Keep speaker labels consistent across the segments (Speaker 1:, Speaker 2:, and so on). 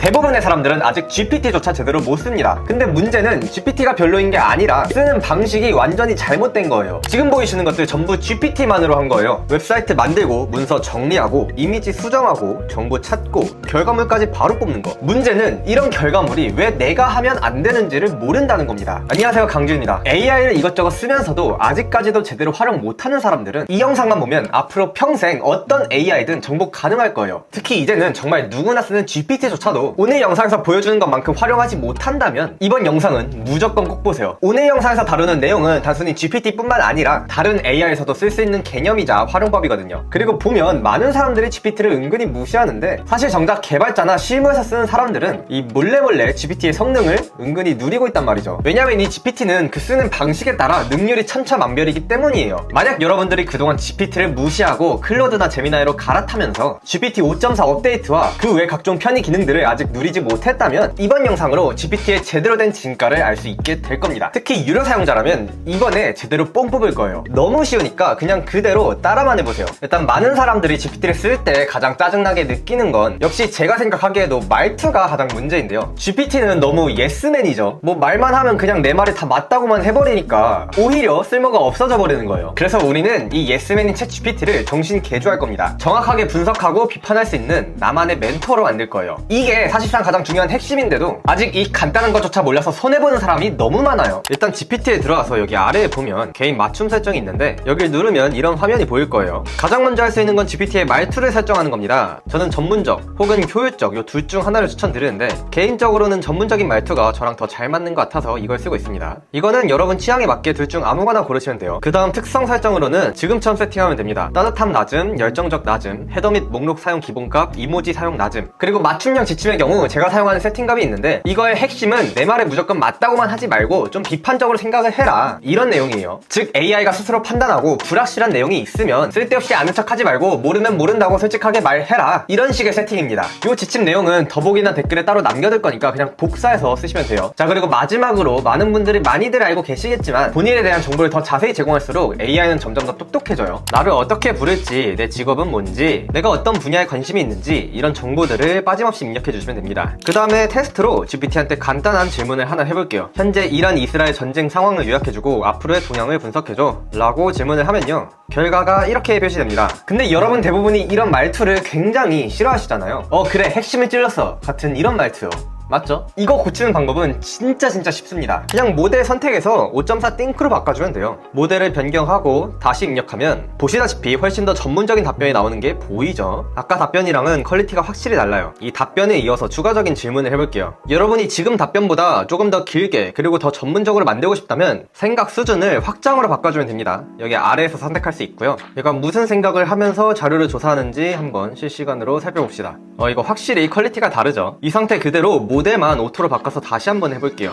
Speaker 1: 대부분의 사람들은 아직 GPT조차 제대로 못 씁니다. 근데 문제는 GPT가 별로인 게 아니라 쓰는 방식이 완전히 잘못된 거예요. 지금 보이시는 것들 전부 GPT만으로 한 거예요. 웹사이트 만들고 문서 정리하고 이미지 수정하고 정보 찾고 결과물까지 바로 뽑는 거. 문제는 이런 결과물이 왜 내가 하면 안 되는지를 모른다는 겁니다. 안녕하세요, 강주입니다. AI를 이것저것 쓰면서도 아직까지도 제대로 활용 못하는 사람들은 이 영상만 보면 앞으로 평생 어떤 AI든 정복 가능할 거예요. 특히 이제는 정말 누구나 쓰는 GPT조차도 오늘 영상에서 보여주는 것만큼 활용하지 못한다면 이번 영상은 무조건 꼭 보세요. 오늘 영상에서 다루는 내용은 단순히 GPT뿐만 아니라 다른 AI에서도 쓸 수 있는 개념이자 활용법이거든요. 그리고 보면 많은 사람들이 GPT를 은근히 무시하는데 사실 정작 개발자나 실무에서 쓰는 사람들은 이 몰래몰래 GPT의 성능을 은근히 누리고 있단 말이죠. 왜냐면 이 GPT는 그 쓰는 방식에 따라 능률이 천차만별이기 때문이에요. 만약 여러분들이 그동안 GPT를 무시하고 클로드나 제미나이로 갈아타면서 GPT 5.4 업데이트와 그 외 각종 편의 기능들을 아직 누리지 못했다면 이번 영상으로 GPT의 제대로 된 진가를 알 수 있게 될 겁니다. 특히 유료 사용자라면 이번에 제대로 뽕 뽑을 거예요. 너무 쉬우니까 그냥 그대로 따라만 해보세요. 일단 많은 사람들이 GPT를 쓸 때 가장 짜증나게 느끼는 건 역시 제가 생각하기에도 말투가 가장 문제인데요. GPT는 너무 예스맨이죠. 뭐 말만 하면 그냥 내 말이 다 맞다고만 해버리니까 오히려 쓸모가 없어져 버리는 거예요. 그래서 우리는 이 예스맨인 챗 GPT를 정신 개조할 겁니다. 정확하게 분석하고 비판할 수 있는 나만의 멘토로 만들 거예요. 이게 사실상 가장 중요한 핵심인데도 아직 이 간단한 것조차 몰라서 손해보는 사람이 너무 많아요. 일단 GPT에 들어가서 여기 아래에 보면 개인 맞춤 설정이 있는데 여길 누르면 이런 화면이 보일 거예요. 가장 먼저 할 수 있는 건 GPT의 말투를 설정하는 겁니다. 저는 전문적 혹은 효율적 요 둘 중 하나를 추천드리는데 개인적으로는 전문적인 말투가 저랑 더 잘 맞는 것 같아서 이걸 쓰고 있습니다. 이거는 여러분 취향에 맞게 둘 중 아무거나 고르시면 돼요. 그 다음 특성 설정으로는 지금처럼 세팅하면 됩니다. 따뜻함 낮음, 열정적 낮음, 헤더 및 목록 사용 기본값, 이모지 사용 낮음. 그리고 맞춤형 지침의 경우 제가 사용하는 세팅값이 있는데 이거의 핵심은 내 말에 무조건 맞다고만 하지 말고 좀 비판적으로 생각을 해라, 이런 내용이에요. 즉 AI가 스스로 판단하고 불확실한 내용이 있으면 쓸데없이 아는 척 하지 말고 모르면 모른다고 솔직하게 말해라, 이런 식의 세팅입니다. 이 지침 내용은 더보기나 댓글에 따로 남겨둘 거니까 그냥 복사해서 쓰시면 돼요. 자, 그리고 마지막으로 많은 분들이 많이들 알고 계시겠지만 본인에 대한 정보를 더 자세히 제공할수록 AI는 점점 더 똑똑해져요. 나를 어떻게 부를지, 내 직업은 뭔지, 내가 어떤 분야에 관심이 있는지 이런 정보들을 빠짐없이 입력해 주시면 됩니다. 그 다음에 테스트로 GPT한테 간단한 질문을 하나 해볼게요. 현재 이란 이스라엘 전쟁 상황을 요약해주고 앞으로의 동향을 분석해줘 라고 질문을 하면요, 결과가 이렇게 표시됩니다. 근데 여러분 대부분이 이런 말투를 굉장히 싫어하시잖아요. 그래 핵심을 찔렀어 같은 이런 말투요. 맞죠? 이거 고치는 방법은 진짜 쉽습니다. 그냥 모델 선택해서 5.4 띵크로 바꿔주면 돼요. 모델을 변경하고 다시 입력하면 보시다시피 훨씬 더 전문적인 답변이 나오는 게 보이죠? 아까 답변이랑은 퀄리티가 확실히 달라요. 이 답변에 이어서 추가적인 질문을 해볼게요. 여러분이 지금 답변보다 조금 더 길게 그리고 더 전문적으로 만들고 싶다면 생각 수준을 확장으로 바꿔주면 됩니다. 여기 아래에서 선택할 수 있고요. 얘가 무슨 생각을 하면서 자료를 조사하는지 한번 실시간으로 살펴봅시다. 이거 확실히 퀄리티가 다르죠? 이 상태 그대로 모델만 오토로 바꿔서 다시 한번 해볼게요.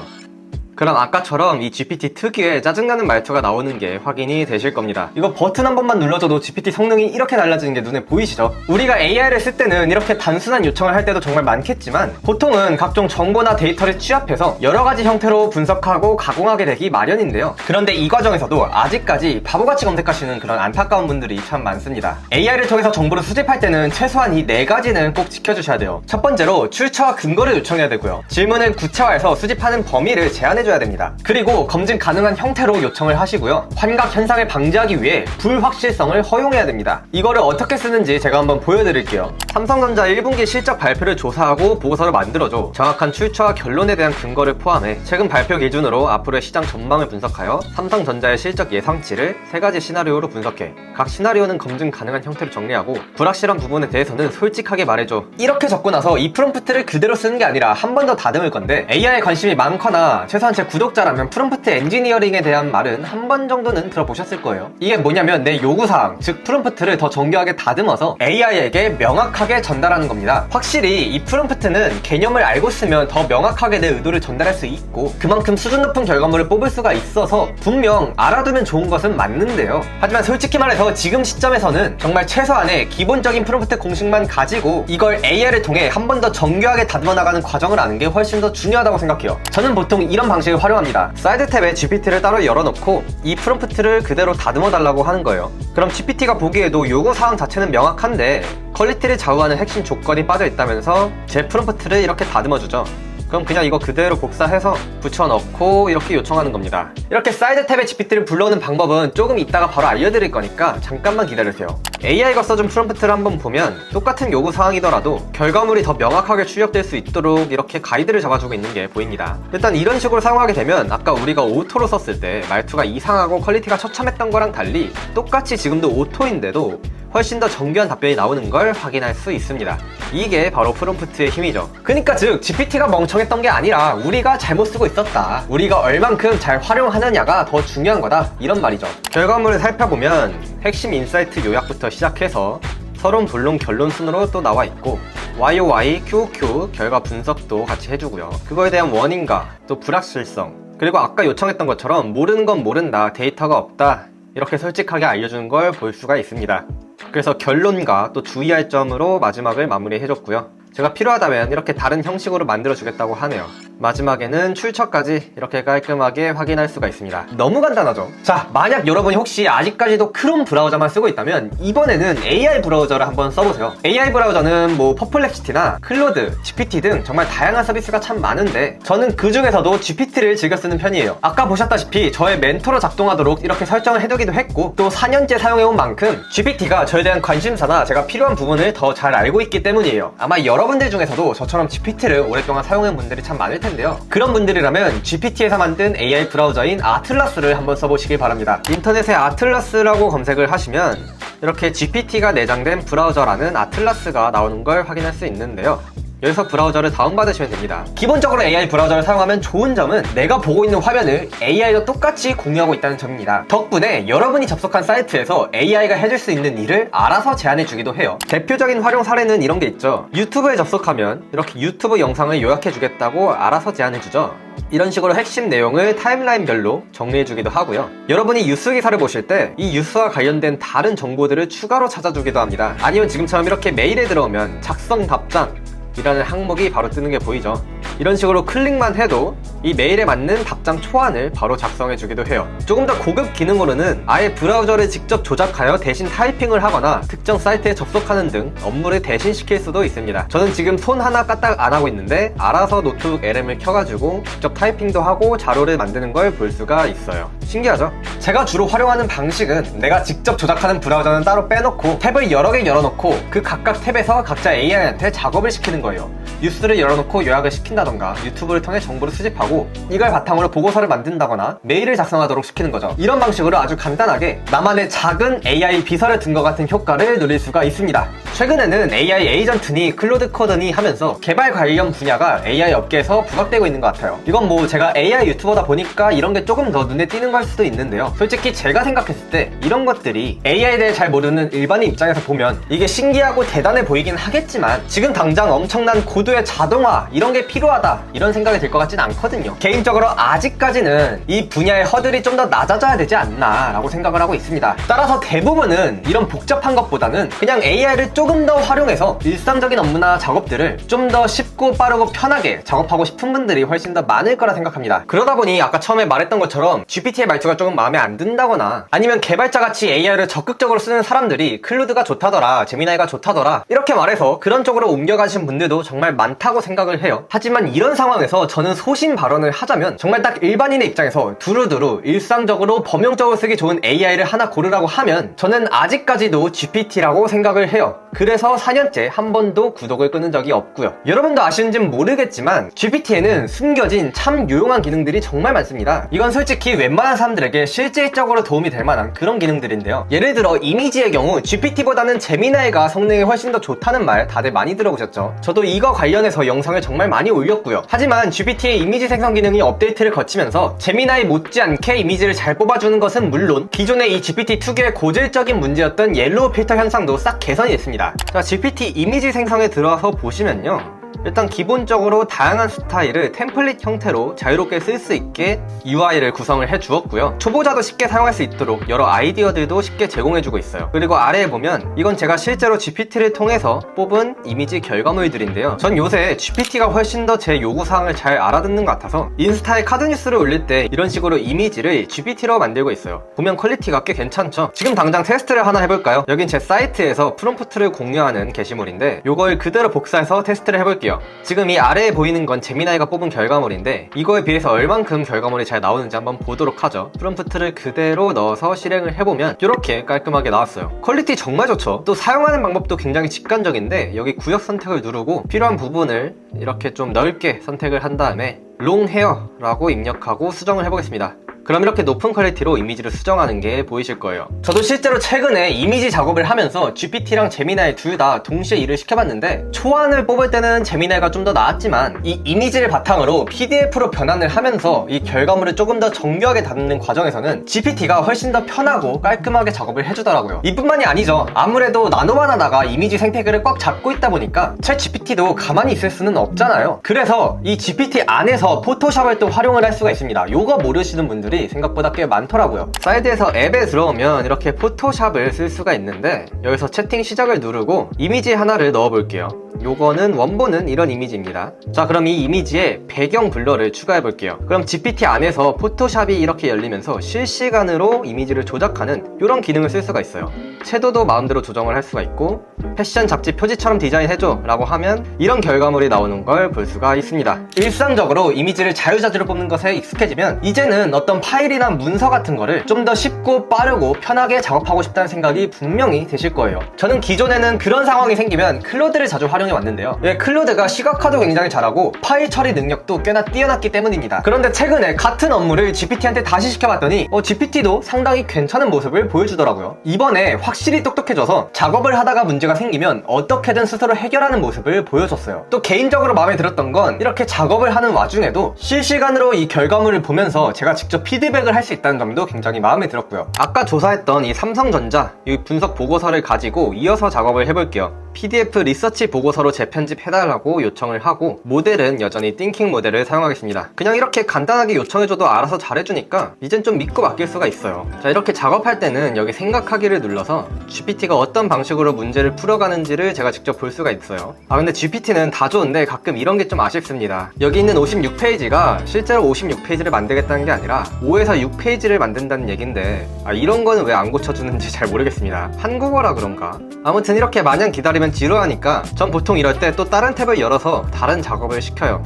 Speaker 1: 그럼 아까처럼 이 GPT 특유의 짜증나는 말투가 나오는 게 확인이 되실 겁니다. 이거 버튼 한 번만 눌러줘도 GPT 성능이 이렇게 달라지는 게 눈에 보이시죠? 우리가 AI를 쓸 때는 이렇게 단순한 요청을 할 때도 정말 많겠지만 보통은 각종 정보나 데이터를 취합해서 여러 가지 형태로 분석하고 가공하게 되기 마련인데요. 그런데 이 과정에서도 아직까지 바보같이 검색하시는 그런 안타까운 분들이 참 많습니다. AI를 통해서 정보를 수집할 때는 최소한 이 4가지는 꼭 지켜주셔야 돼요. 첫 번째로 출처와 근거를 요청해야 되고요. 질문을 구체화해서 수집하는 범위를 제한해줘야 됩니다. 그리고 검증 가능한 형태로 요청을 하시고요. 환각 현상을 방지하기 위해 불확실성을 허용해야 됩니다. 이거를 어떻게 쓰는지 제가 한번 보여드릴게요. 삼성전자 1분기 실적 발표를 조사하고 보고서를 만들어줘. 정확한 출처와 결론에 대한 근거를 포함해 최근 발표 기준으로 앞으로의 시장 전망을 분석하여 삼성전자의 실적 예상치를 3가지 시나리오로 분석해. 각 시나리오는 검증 가능한 형태로 정리하고 불확실한 부분에 대해서는 솔직하게 말해줘. 이렇게 적고 나서 이 프롬프트를 그대로 쓰는 게 아니라 한 번 더 다듬을 건데 AI에 관심이 많거나 최소한 제 구독자라면 프롬프트 엔지니어링에 대한 말은 한 번 정도는 들어보셨을 거예요. 이게 뭐냐면 내 요구사항, 즉 프롬프트를 더 정교하게 다듬어서 AI에게 명확하게 전달하는 겁니다. 확실히 이 프롬프트는 개념을 알고 쓰면 더 명확하게 내 의도를 전달할 수 있고 그만큼 수준 높은 결과물을 뽑을 수가 있어서 분명 알아두면 좋은 것은 맞는데요. 하지만 솔직히 말해서 그래서 지금 시점에서는 정말 최소한의 기본적인 프롬프트 공식만 가지고 이걸 AI를 통해 한 번 더 정교하게 다듬어 나가는 과정을 아는 게 훨씬 더 중요하다고 생각해요. 저는 보통 이런 방식을 활용합니다. 사이드 탭에 GPT를 따로 열어놓고 이 프롬프트를 그대로 다듬어 달라고 하는 거예요. 그럼 GPT가 보기에도 요구사항 자체는 명확한데 퀄리티를 좌우하는 핵심 조건이 빠져 있다면서 제 프롬프트를 이렇게 다듬어 주죠. 그럼 그냥 이거 그대로 복사해서 붙여넣고 이렇게 요청하는 겁니다. 이렇게 사이드 탭에 GPT를 불러오는 방법은 조금 이따가 바로 알려드릴 거니까 잠깐만 기다려주세요. AI가 써준 프롬프트를 한번 보면 똑같은 요구사항이더라도 결과물이 더 명확하게 출력될 수 있도록 이렇게 가이드를 잡아주고 있는 게 보입니다. 일단 이런 식으로 사용하게 되면 아까 우리가 오토로 썼을 때 말투가 이상하고 퀄리티가 처참했던 거랑 달리 똑같이 지금도 오토인데도 훨씬 더 정교한 답변이 나오는 걸 확인할 수 있습니다. 이게 바로 프롬프트의 힘이죠. 그러니까 즉 GPT가 멍청했던 게 아니라 우리가 잘못 쓰고 있었다, 우리가 얼만큼 잘 활용하느냐가 더 중요한 거다, 이런 말이죠. 결과물을 살펴보면 핵심 인사이트 요약부터 시작해서 서론, 본론, 결론 순으로 또 나와 있고 YOY, QOQ 결과 분석도 같이 해주고요. 그거에 대한 원인과 또 불확실성, 그리고 아까 요청했던 것처럼 모르는 건 모른다, 데이터가 없다, 이렇게 솔직하게 알려주는 걸 볼 수가 있습니다. 그래서 결론과 또 주의할 점으로 마지막을 마무리해줬고요. 제가 필요하다면 이렇게 다른 형식으로 만들어주겠다고 하네요. 마지막에는 출처까지 이렇게 깔끔하게 확인할 수가 있습니다. 너무 간단하죠? 자, 만약 여러분이 혹시 아직까지도 크롬 브라우저만 쓰고 있다면 이번에는 AI 브라우저를 한번 써보세요. AI 브라우저는 뭐 퍼플렉시티나 클로드, GPT 등 정말 다양한 서비스가 참 많은데 저는 그 중에서도 GPT를 즐겨 쓰는 편이에요. 아까 보셨다시피 저의 멘토로 작동하도록 이렇게 설정을 해두기도 했고 또 4년째 사용해온 만큼 GPT가 저에 대한 관심사나 제가 필요한 부분을 더 잘 알고 있기 때문이에요. 아마 여러분들 중에서도 저처럼 GPT를 오랫동안 사용한 분들이 참 많을 텐데요. 그런 분들이라면 GPT에서 만든 AI 브라우저인 아틀라스를 한번 써보시길 바랍니다. 인터넷에 아틀라스라고 검색을 하시면 이렇게 GPT가 내장된 브라우저라는 아틀라스가 나오는 걸 확인할 수 있는데요. 여기서 브라우저를 다운받으시면 됩니다. 기본적으로 AI 브라우저를 사용하면 좋은 점은 내가 보고 있는 화면을 AI도 똑같이 공유하고 있다는 점입니다. 덕분에 여러분이 접속한 사이트에서 AI가 해줄 수 있는 일을 알아서 제안해주기도 해요. 대표적인 활용 사례는 이런 게 있죠. 유튜브에 접속하면 이렇게 유튜브 영상을 요약해주겠다고 알아서 제안해주죠. 이런 식으로 핵심 내용을 타임라인별로 정리해주기도 하고요. 여러분이 뉴스 기사를 보실 때 이 뉴스와 관련된 다른 정보들을 추가로 찾아주기도 합니다. 아니면 지금처럼 이렇게 메일에 들어오면 작성 답장 이라는 항목이 바로 뜨는 게 보이죠. 이런 식으로 클릭만 해도 이 메일에 맞는 답장 초안을 바로 작성해 주기도 해요. 조금 더 고급 기능으로는 아예 브라우저를 직접 조작하여 대신 타이핑을 하거나 특정 사이트에 접속하는 등 업무를 대신 시킬 수도 있습니다. 저는 지금 손 하나 까딱 안 하고 있는데 알아서 노트북 LM을 켜가지고 직접 타이핑도 하고 자료를 만드는 걸 볼 수가 있어요. 신기하죠? 제가 주로 활용하는 방식은 내가 직접 조작하는 브라우저는 따로 빼놓고 탭을 여러 개 열어놓고 그 각각 탭에서 각자 AI한테 작업을 시키는 거예요. 뉴스를 열어놓고 요약을 시킨다던가 유튜브를 통해 정보를 수집하고 이걸 바탕으로 보고서를 만든다거나 메일을 작성하도록 시키는 거죠. 이런 방식으로 아주 간단하게 나만의 작은 AI 비서를 둔 것 같은 효과를 누릴 수가 있습니다. 최근에는 AI 에이전트니 클로드 코드니 하면서 개발 관련 분야가 AI 업계에서 부각되고 있는 것 같아요. 이건 뭐 제가 AI 유튜버다 보니까 이런 게 조금 더 눈에 띄는 걸 수도 있는데요. 솔직히 제가 생각했을 때 이런 것들이 AI에 대해 잘 모르는 일반인 입장에서 보면 이게 신기하고 대단해 보이긴 하겠지만 지금 당장 엄청난 고도의 자동화 이런 게 필요하다 이런 생각이 들 것 같진 않거든요. 개인적으로 아직까지는 이 분야의 허들이 좀 더 낮아져야 되지 않나 라고 생각을 하고 있습니다. 따라서 대부분은 이런 복잡한 것보다는 그냥 AI를 조금 더 활용해서 일상적인 업무나 작업들을 좀 더 쉽고 빠르고 편하게 작업하고 싶은 분들이 훨씬 더 많을 거라 생각합니다. 그러다 보니 아까 처음에 말했던 것처럼 GPT의 말투가 조금 마음에 안 든다거나 아니면 개발자같이 AI를 적극적으로 쓰는 사람들이 클루드가 좋다더라, 제미나이가 좋다더라 이렇게 말해서 그런 쪽으로 옮겨가신 분들도 정말 많다고 생각을 해요. 하지만 이런 상황에서 저는 소신 발언을 하자면 정말 딱 일반인의 입장에서 두루두루 일상적으로 범용적으로 쓰기 좋은 AI를 하나 고르라고 하면 저는 아직까지도 GPT라고 생각을 해요. 그래서 4년째 한 번도 구독을 끊은 적이 없고요. 여러분도 아시는지는 모르겠지만 GPT에는 숨겨진 참 유용한 기능들이 정말 많습니다. 이건 솔직히 웬만한 사람들에게 실질적으로 도움이 될 만한 그런 기능들인데요. 예를 들어 이미지의 경우 GPT보다는 제미나이가 성능이 훨씬 더 좋다는 말 다들 많이 들어보셨죠? 저도 이거 관련해서 영상을 정말 많이 올렸고요. 하지만 GPT의 이미지 생성 기능이 업데이트를 거치면서 제미나이 못지않게 이미지를 잘 뽑아주는 것은 물론 기존의 이 GPT 특유의 고질적인 문제였던 옐로우 필터 현상도 싹 개선이 됐습니다. 자, GPT 이미지 생성에 들어와서 보시면요, 일단 기본적으로 다양한 스타일을 템플릿 형태로 자유롭게 쓸 수 있게 UI를 구성을 해 주었고요. 초보자도 쉽게 사용할 수 있도록 여러 아이디어들도 쉽게 제공해주고 있어요. 그리고 아래에 보면 이건 제가 실제로 GPT를 통해서 뽑은 이미지 결과물들인데요. 전 요새 GPT가 훨씬 더 제 요구사항을 잘 알아듣는 것 같아서 인스타에 카드 뉴스를 올릴 때 이런 식으로 이미지를 GPT로 만들고 있어요. 보면 퀄리티가 꽤 괜찮죠? 지금 당장 테스트를 하나 해볼까요? 여긴 제 사이트에서 프롬프트를 공유하는 게시물인데 요걸 그대로 복사해서 테스트를 해볼게요. 지금 이 아래에 보이는 건 제미나이가 뽑은 결과물인데 이거에 비해서 얼만큼 결과물이 잘 나오는지 한번 보도록 하죠. 프롬프트를 그대로 넣어서 실행을 해보면 이렇게 깔끔하게 나왔어요. 퀄리티 정말 좋죠? 또 사용하는 방법도 굉장히 직관적인데 여기 구역 선택을 누르고 필요한 부분을 이렇게 좀 넓게 선택을 한 다음에 롱 헤어라고 입력하고 수정을 해보겠습니다. 그럼 이렇게 높은 퀄리티로 이미지를 수정하는 게 보이실 거예요. 저도 실제로 최근에 이미지 작업을 하면서 GPT랑 제미나이 둘 다 동시에 일을 시켜봤는데 초안을 뽑을 때는 제미나이가 좀 더 나았지만 이 이미지를 바탕으로 PDF로 변환을 하면서 이 결과물을 조금 더 정교하게 다듬는 과정에서는 GPT가 훨씬 더 편하고 깔끔하게 작업을 해주더라고요. 이뿐만이 아니죠. 아무래도 나노바나나가 이미지 생태계를 꽉 잡고 있다 보니까 챗 GPT도 가만히 있을 수는 없잖아요. 그래서 이 GPT 안에서 포토샵을 또 활용을 할 수가 있습니다. 요거 모르시는 분들이 생각보다 꽤 많더라고요. 사이드에서 앱에 들어오면 이렇게 포토샵을 쓸 수가 있는데 여기서 채팅 시작을 누르고 이미지 하나를 넣어 볼게요. 요거는 원본은 이런 이미지입니다. 자, 그럼 이 이미지에 배경 블러를 추가해 볼게요. 그럼 GPT 안에서 포토샵이 이렇게 열리면서 실시간으로 이미지를 조작하는 이런 기능을 쓸 수가 있어요. 채도도 마음대로 조정을 할 수가 있고 패션 잡지 표지처럼 디자인해줘 라고 하면 이런 결과물이 나오는 걸 볼 수가 있습니다. 일상적으로 이미지를 자유자재로 뽑는 것에 익숙해지면 이제는 어떤 파일이나 문서 같은 거를 좀 더 쉽고 빠르고 편하게 작업하고 싶다는 생각이 분명히 드실 거예요. 저는 기존에는 그런 상황이 생기면 클로드를 자주 활용해 왔는데요. 클로드가 시각화도 굉장히 잘하고 파일 처리 능력도 꽤나 뛰어났기 때문입니다. 그런데 최근에 같은 업무를 GPT한테 다시 시켜봤더니 GPT도 상당히 괜찮은 모습을 보여주더라고요. 이번에 확실히 똑똑해져서 작업을 하다가 문제가 생기면 어떻게든 스스로 해결하는 모습을 보여줬어요. 또 개인적으로 마음에 들었던 건 이렇게 작업을 하는 와중에도 실시간으로 이 결과물을 보면서 제가 직접 피드백을 할 수 있다는 점도 굉장히 마음에 들었고요. 아까 조사했던 이 삼성전자 이 분석 보고서를 가지고 이어서 작업을 해볼게요. PDF 리서치 보고서로 재편집해달라고 요청을 하고 모델은 여전히 띵킹 모델을 사용하겠습니다. 그냥 이렇게 간단하게 요청해줘도 알아서 잘해주니까 이젠 좀 믿고 맡길 수가 있어요. 자, 이렇게 작업할 때는 여기 생각하기를 눌러서 GPT가 어떤 방식으로 문제를 풀어가는지를 제가 직접 볼 수가 있어요. 근데 GPT는 다 좋은데 가끔 이런 게 좀 아쉽습니다. 여기 있는 56페이지가 실제로 56페이지를 만들겠다는 게 아니라 5에서 6페이지를 만든다는 얘긴데 이런 거는 왜 안 고쳐주는지 잘 모르겠습니다. 한국어라 그런가? 아무튼 이렇게 마냥 기다리면 지루하니까 전 보통 이럴 때 또 다른 탭을 열어서 다른 작업을 시켜요.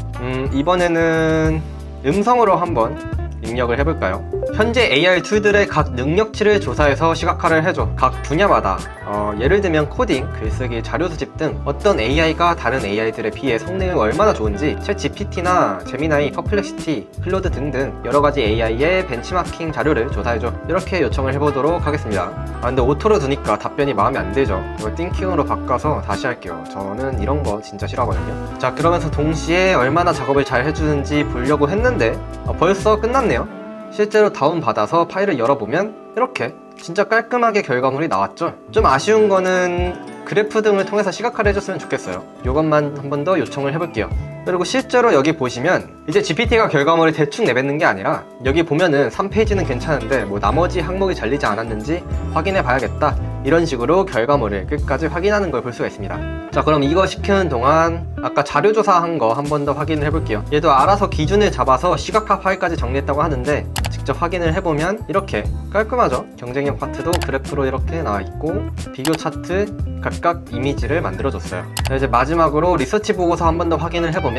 Speaker 1: 이번에는 음성으로 한번 입력을 해볼까요? 현재 AR 툴들의 각 능력치를 조사해서 시각화를 해줘. 각 분야마다 예를 들면 코딩, 글쓰기, 자료 수집 등 어떤 AI가 다른 AI들에 비해 성능이 얼마나 좋은지 챗 GPT나 제미나이, 퍼플렉시티, 클로드 등등 여러가지 AI의 벤치마킹 자료를 조사해줘. 이렇게 요청을 해보도록 하겠습니다. 근데 오토로 두니까 답변이 마음에 안 들죠. 이걸 띵킹으로 바꿔서 다시 할게요. 저는 이런 거 진짜 싫어하거든요. 자, 그러면서 동시에 얼마나 작업을 잘 해주는지 보려고 했는데 벌써 끝났네요. 실제로 다운받아서 파일을 열어보면 이렇게 진짜 깔끔하게 결과물이 나왔죠. 좀 아쉬운 거는 그래프 등을 통해서 시각화를 해줬으면 좋겠어요. 이것만 한 번 더 요청을 해볼게요. 그리고 실제로 여기 보시면 이제 GPT가 결과물을 대충 내뱉는 게 아니라 여기 보면은 3페이지는 괜찮은데 나머지 항목이 잘리지 않았는지 확인해 봐야겠다, 이런 식으로 결과물을 끝까지 확인하는 걸 볼 수가 있습니다. 자, 그럼 이거 시키는 동안 아까 자료 조사한 거 한 번 더 확인을 해볼게요. 얘도 알아서 기준을 잡아서 시각화 파일까지 정리했다고 하는데 직접 확인을 해보면 이렇게 깔끔하죠. 경쟁력 파트도 그래프로 이렇게 나와있고 비교 차트, 각각 이미지를 만들어줬어요. 자, 이제 마지막으로 리서치 보고서 한 번 더 확인을 해보면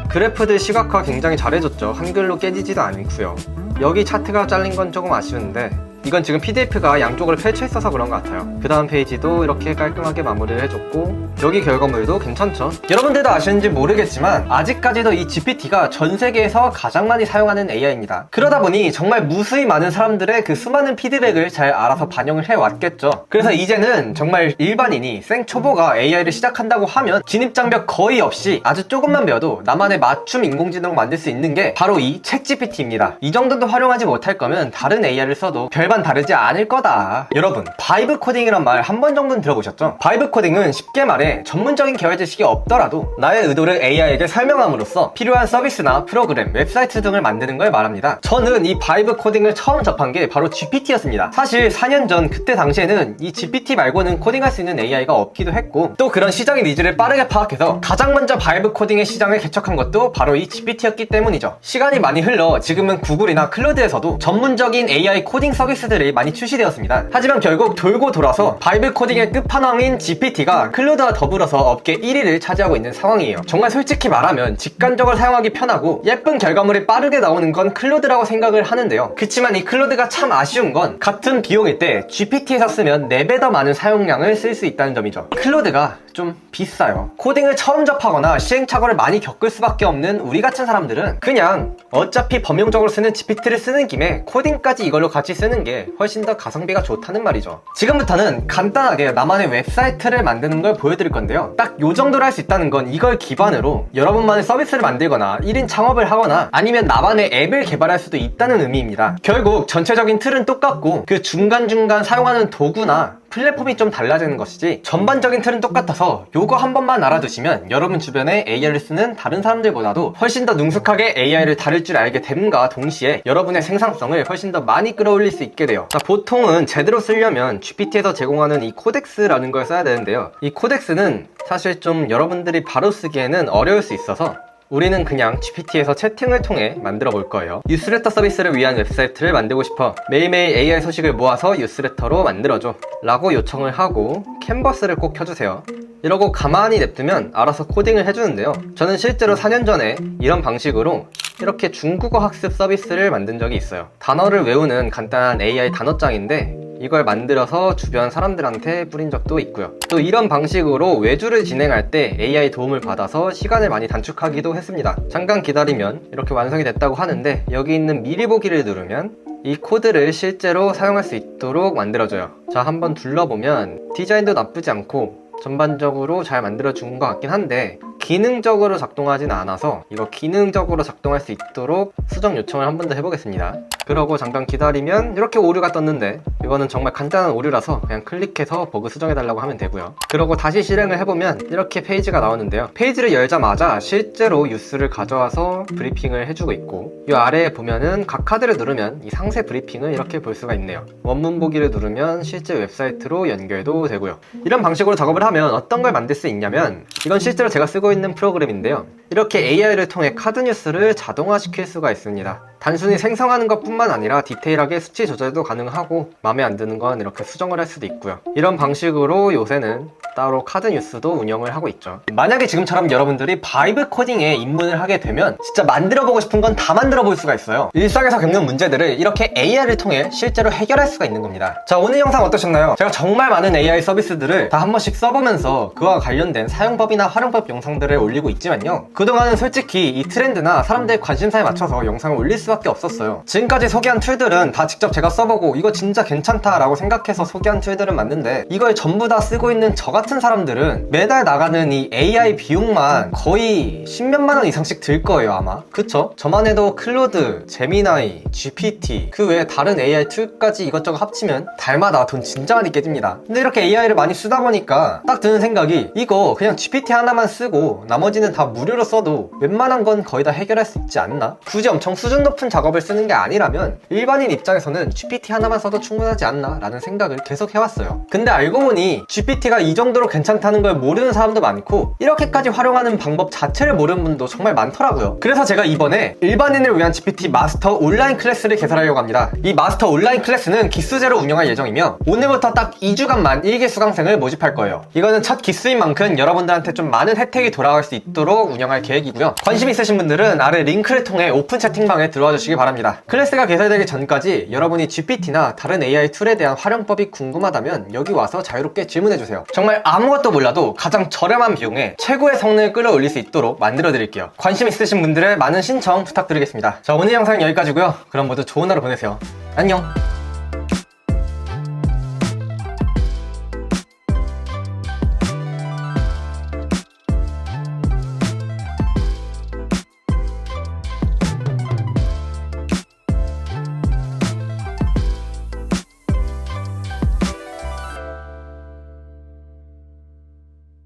Speaker 1: 그래프들 시각화 굉장히 잘해줬죠. 한글로 깨지지도 않고요. 여기 차트가 잘린 건 조금 아쉬운데 이건 지금 PDF가 양쪽으로 펼쳐 있어서 그런 것 같아요. 그 다음 페이지도 이렇게 깔끔하게 마무리를 해줬고 여기 결과물도 괜찮죠. 여러분들도 아시는지 모르겠지만 아직까지도 이 GPT가 전 세계에서 가장 많이 사용하는 AI입니다. 그러다 보니 정말 무수히 많은 사람들의 그 수많은 피드백을 잘 알아서 반영을 해왔겠죠. 그래서 이제는 정말 일반인이 생초보가 AI를 시작한다고 하면 진입장벽 거의 없이 아주 조금만 배워도 나만의 맞춤 인공지능을 만들 수 있는 게 바로 이 챗GPT입니다. 이 정도도 활용하지 못할 거면 다른 AI를 써도 별 별반 다르지 않을 거다. 여러분, 바이브 코딩이란 말 한 번 정도는 들어보셨죠? 바이브 코딩은 쉽게 말해 전문적인 계열 지식이 없더라도 나의 의도를 AI에게 설명함으로써 필요한 서비스나 프로그램, 웹사이트 등을 만드는 걸 말합니다. 저는 이 바이브 코딩을 처음 접한 게 바로 GPT였습니다. 사실 4년 전 그때 당시에는 이 GPT 말고는 코딩할 수 있는 AI가 없기도 했고, 또 그런 시장의 니즈를 빠르게 파악해서 가장 먼저 바이브 코딩의 시장을 개척한 것도 바로 이 GPT였기 때문이죠. 시간이 많이 흘러 지금은 구글이나 클로드에서도 전문적인 AI 코딩 서비스들이 많이 출시되었습니다. 하지만 결국 돌고 돌아서 바이브 코딩의 끝판왕인 GPT가 클로드와 더불어서 업계 1위를 차지하고 있는 상황이에요. 정말 솔직히 말하면 직관적으로 사용하기 편하고 예쁜 결과물이 빠르게 나오는 건 클로드라고 생각을 하는데요. 그치만 이 클로드가 참 아쉬운 건 같은 비용일 때 GPT에서 쓰면 4배 더 많은 사용량을 쓸 수 있다는 점이죠. 클로드가 좀 비싸요. 코딩을 처음 접하거나 시행착오를 많이 겪을 수밖에 없는 우리 같은 사람들은 그냥 어차피 범용적으로 쓰는 GPT를 쓰는 김에 코딩까지 이걸로 같이 쓰는 게 훨씬 더 가성비가 좋다는 말이죠. 지금부터는 간단하게 나만의 웹사이트를 만드는 걸 보여드릴 건데요. 딱 요 정도로 할 수 있다는 건 이걸 기반으로 여러분만의 서비스를 만들거나 1인 창업을 하거나 아니면 나만의 앱을 개발할 수도 있다는 의미입니다. 결국 전체적인 틀은 똑같고 그 중간중간 사용하는 도구나 플랫폼이 좀 달라지는 것이지 전반적인 틀은 똑같아서 요거 한 번만 알아두시면 여러분 주변에 AI를 쓰는 다른 사람들보다도 훨씬 더 능숙하게 AI를 다룰 줄 알게 됨과 동시에 여러분의 생산성을 훨씬 더 많이 끌어올릴 수 있게 돼요. 자, 보통은 제대로 쓰려면 GPT에서 제공하는 이 코덱스라는 걸 써야 되는데요. 이 코덱스는 사실 좀 여러분들이 바로 쓰기에는 어려울 수 있어서 우리는 그냥 GPT에서 채팅을 통해 만들어 볼 거예요. 뉴스레터 서비스를 위한 웹사이트를 만들고 싶어. 매일매일 AI 소식을 모아서 뉴스레터로 만들어줘 라고 요청을 하고 캔버스를 꼭 켜주세요. 이러고 가만히 냅두면 알아서 코딩을 해주는데요. 저는 실제로 4년 전에 이런 방식으로 이렇게 중국어 학습 서비스를 만든 적이 있어요. 단어를 외우는 간단한 AI 단어장인데 이걸 만들어서 주변 사람들한테 뿌린 적도 있고요. 또 이런 방식으로 외주를 진행할 때 AI 도움을 받아서 시간을 많이 단축하기도 했습니다. 잠깐 기다리면 이렇게 완성이 됐다고 하는데 여기 있는 미리 보기를 누르면 이 코드를 실제로 사용할 수 있도록 만들어줘요. 자, 한번 둘러보면 디자인도 나쁘지 않고 전반적으로 잘 만들어준 것 같긴 한데 기능적으로 작동하진 않아서 이거 기능적으로 작동할 수 있도록 수정 요청을 한 번 더 해보겠습니다. 그러고 잠깐 기다리면 이렇게 오류가 떴는데 이거는 정말 간단한 오류라서 그냥 클릭해서 버그 수정해달라고 하면 되고요. 그러고 다시 실행을 해보면 이렇게 페이지가 나오는데요. 페이지를 열자마자 실제로 뉴스를 가져와서 브리핑을 해주고 있고 이 아래에 보면은 각 카드를 누르면 이 상세 브리핑을 이렇게 볼 수가 있네요. 원문 보기를 누르면 실제 웹사이트로 연결도 되고요. 이런 방식으로 작업을 하면 어떤 걸 만들 수 있냐면 이건 실제로 제가 쓰고 있는 프로그램인데요. 이렇게 AI를 통해 카드 뉴스를 자동화시킬 수가 있습니다. 단순히 생성하는 것뿐만 아니라 디테일하게 수치 조절도 가능하고 마음에 안 드는 건 이렇게 수정을 할 수도 있고요. 이런 방식으로 요새는 따로 카드 뉴스도 운영을 하고 있죠. 만약에 지금처럼 여러분들이 바이브 코딩에 입문을 하게 되면 진짜 만들어보고 싶은 건 다 만들어 볼 수가 있어요. 일상에서 겪는 문제들을 이렇게 AI를 통해 실제로 해결할 수가 있는 겁니다. 자, 오늘 영상 어떠셨나요? 제가 정말 많은 AI 서비스들을 다 한 번씩 써보면서 그와 관련된 사용법이나 활용법 영상들을 올리고 있지만요. 그동안은 솔직히 이 트렌드나 사람들의 관심사에 맞춰서 영상을 올릴 수밖에 없었어요. 지금까지 소개한 툴들은 다 직접 제가 써보고 이거 진짜 괜찮다라고 생각해서 소개한 툴들은 맞는데 이걸 전부 다 쓰고 있는 저 같은 사람들은 매달 나가는 이 AI 비용만 거의 10몇만 원 이상씩 들 거예요, 아마. 그쵸? 저만 해도 클로드, 제미나이, GPT 그 외에 다른 AI 툴까지 이것저것 합치면 달마다 돈 진짜 많이 깨집니다. 근데 이렇게 AI를 많이 쓰다 보니까 딱 드는 생각이 이거 그냥 GPT 하나만 쓰고 나머지는 다 무료로 써도 웬만한 건 거의 다 해결할 수 있지 않나? 굳이 엄청 수준 높은 작업을 쓰는 게 아니라면 일반인 입장에서는 GPT 하나만 써도 충분하지 않나? 라는 생각을 계속 해왔어요. 근데 알고 보니 GPT가 이 정도로 괜찮다는 걸 모르는 사람도 많고 이렇게까지 활용하는 방법 자체를 모르는 분도 정말 많더라고요. 그래서 제가 이번에 일반인을 위한 GPT 마스터 온라인 클래스를 개설하려고 합니다. 이 마스터 온라인 클래스는 기수제로 운영할 예정이며 오늘부터 딱 2주간만 1기 수강생을 모집할 거예요. 이거는 첫 기수인 만큼 여러분들한테 좀 많은 혜택이 돌아갈 수 있도록 운영할 계획이고요. 관심 있으신 분들은 아래 링크를 통해 오픈 채팅방에 들어와 주시기 바랍니다. 클래스가 개설되기 전까지 여러분이 GPT나 다른 AI 툴에 대한 활용법이 궁금하다면 여기 와서 자유롭게 질문해주세요. 정말 아무것도 몰라도 가장 저렴한 비용에 최고의 성능을 끌어올릴 수 있도록 만들어 드릴게요. 관심 있으신 분들의 많은 신청 부탁드리겠습니다. 자, 오늘 영상은 여기까지고요. 그럼 모두 좋은 하루 보내세요. 안녕.